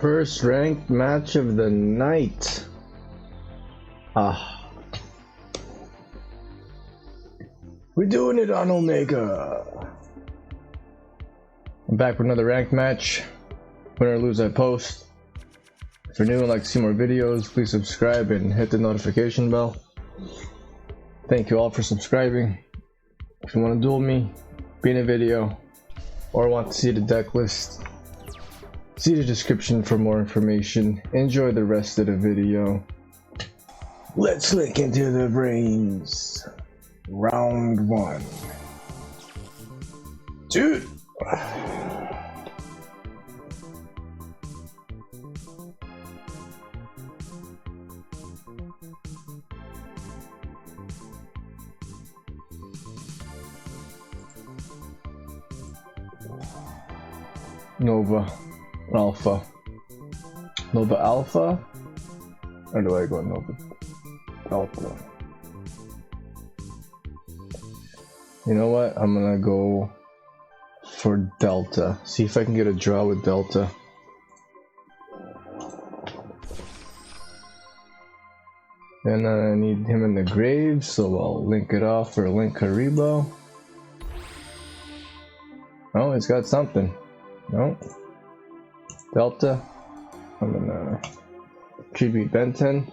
First ranked match of the night. We're doing it on Omega. I'm back with another ranked match. Win or lose, I post. If you're new and like to see more videos, please subscribe and hit the notification bell. Thank you all for subscribing. If you want to duel me, be in a video, or want to see the deck list, see the description for more information. Enjoy the rest of the video. Let's link into the brains. Round one. Dude. Nova Alpha. Nova Alpha? Or do I go Nova Alpha? You know what? I'm gonna go for Delta. See if I can get a draw with Delta. And I need him in the grave, so I'll link it off for Link Haribo. Oh, it's got something. No. Delta. I'm gonna tribute Benton.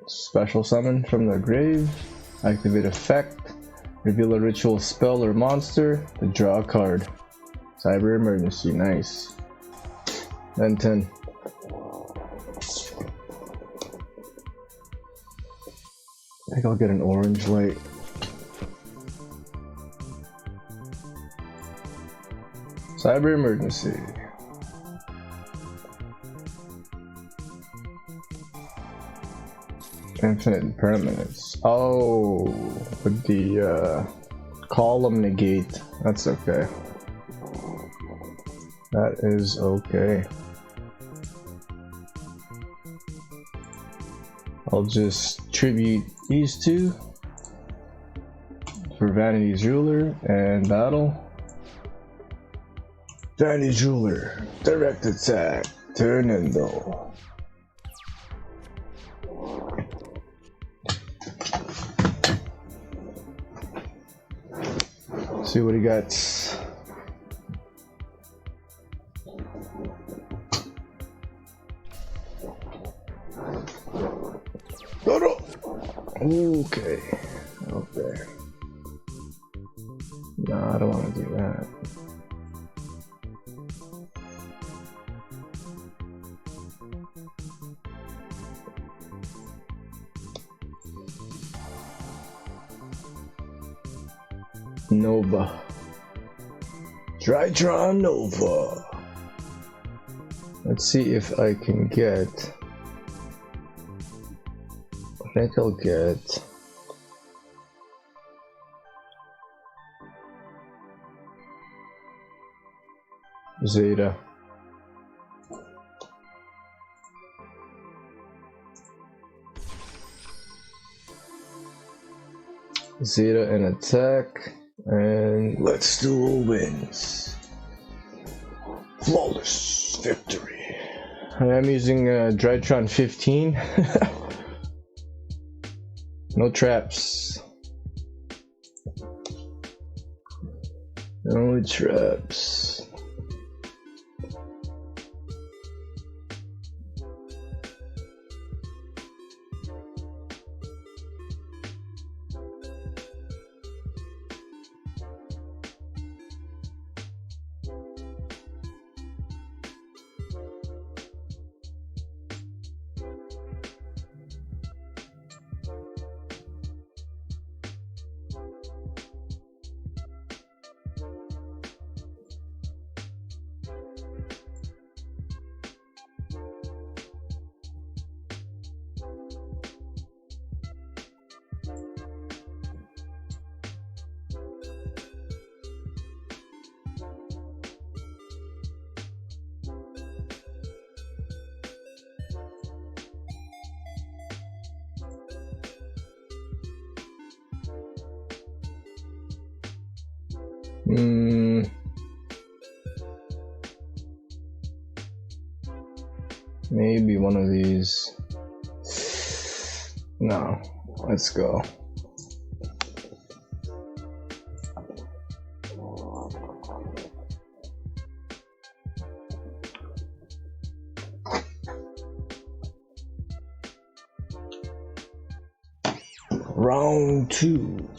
Special summon from the grave. Activate effect. Reveal a ritual spell or monster. To draw a card. Cyber emergency. Nice. Benton. I think I'll get an orange light. Cyber emergency. Infinite permanence. Oh, with the column negate. That's okay. That is okay. I'll just tribute these two for Vanity's Ruler and battle. Vanity's Ruler, direct attack, turn endo. See what he got. Okay. Okay. No, I don't want to do that. Nova. DRYTRON Nova. Let's see if I can get. I think I'll get. Zeta. Zeta and attack. And let's duel wins. Flawless victory. I am using DRYTRON15. No traps. No traps. Maybe one of these. No, let's go. Round 2.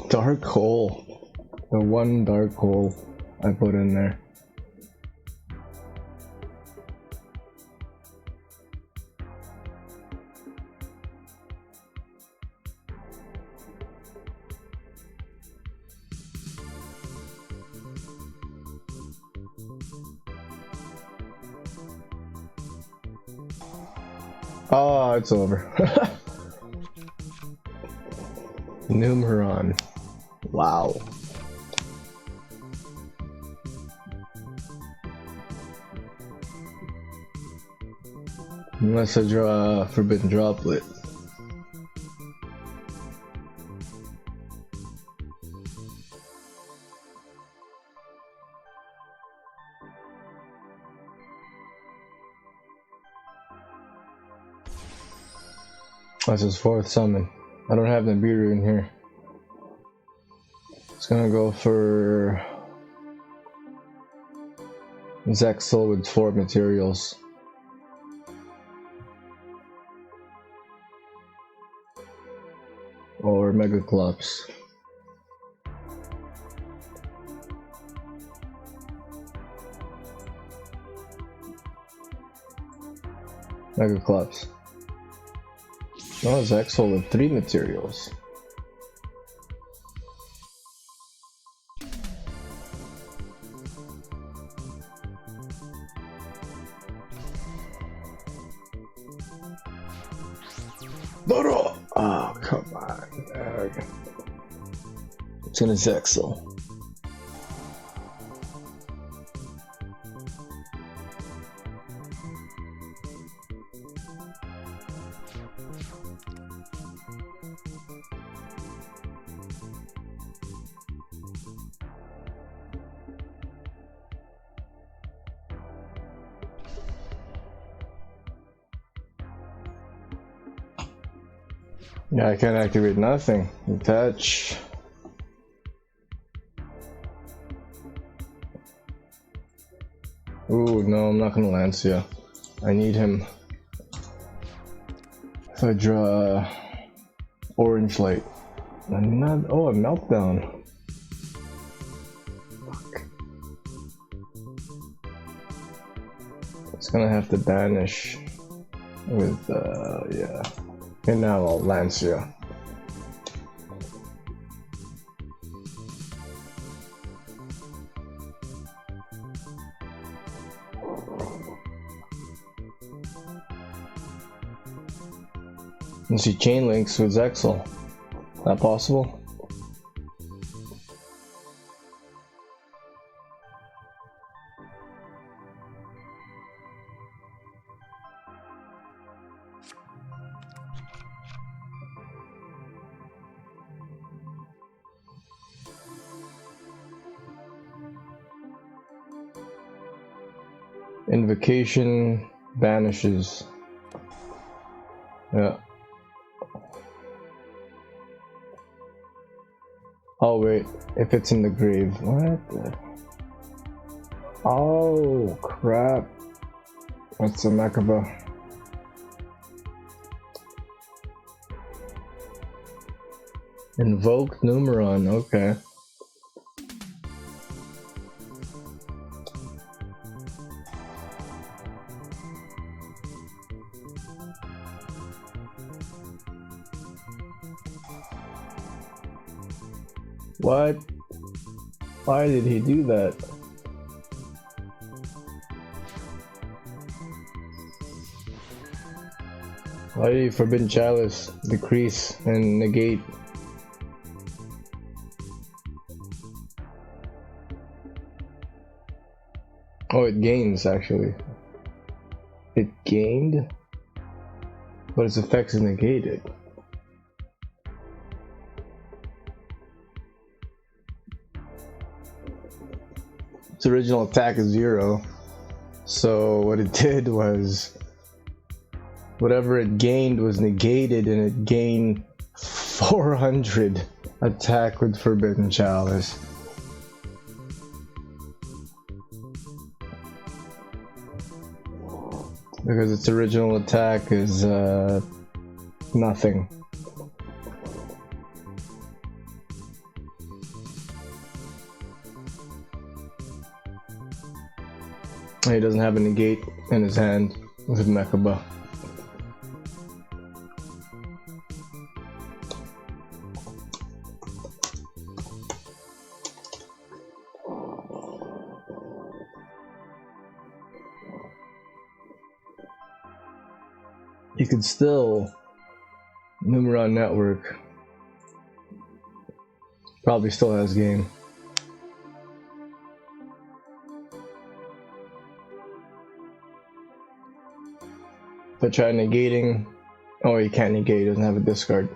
Dark hole. The one dark hole I put in there. Oh, it's over. Numeron. Wow. Unless I draw a forbidden droplet. That's his 4th summon. I don't have Nibiru in here. It's gonna go for Zexal with 4 materials. Or Megaclops. Megaclops. No, Zexal with 3 materials. Oh, come on. Okay. It's gonna Zexal. Yeah, I can't activate nothing. Attach. Ooh, no, I'm not gonna Lancia. I need him. If I draw orange light. I'm not. Oh, a meltdown. Fuck. It's gonna have to banish with, yeah. And now I'll Lancia. You see chain links with Zexal. That possible? Invocation banishes. Yeah. Oh wait, if it's in the grave. What the? Oh crap. That's a Makaba. Invoked Numeron, okay. What? Why did he do that? Why did he Forbidden Chalice decrease and negate? Oh, it gains actually. It gained? But its effects is negated. its original attack is 0. So what it did was whatever it gained was negated, and it gained 400 attack with Forbidden Chalice. Because its original attack is nothing. He doesn't have a negate in his hand with Mechaba. You could still Numeron network. Probably still has game. But try negating. Oh, he can't negate, he doesn't have a discard.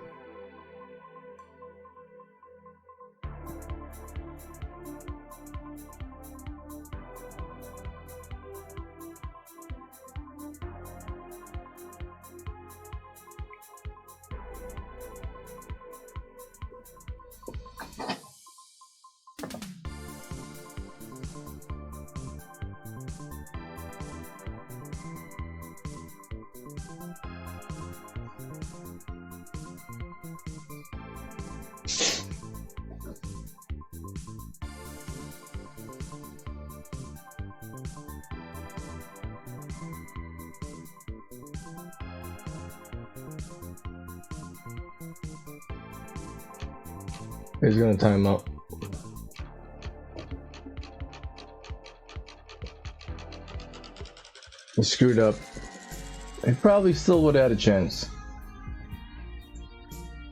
He's gonna time out. He screwed up. He probably still would have had a chance.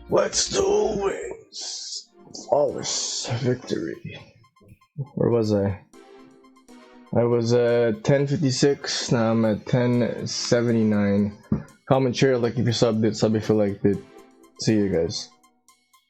Let's duel wins. Flawless victory. Where was I? I was at 1056. Now I'm at 1079. Comment, share, like if you subbed it, sub if you liked it. See you guys.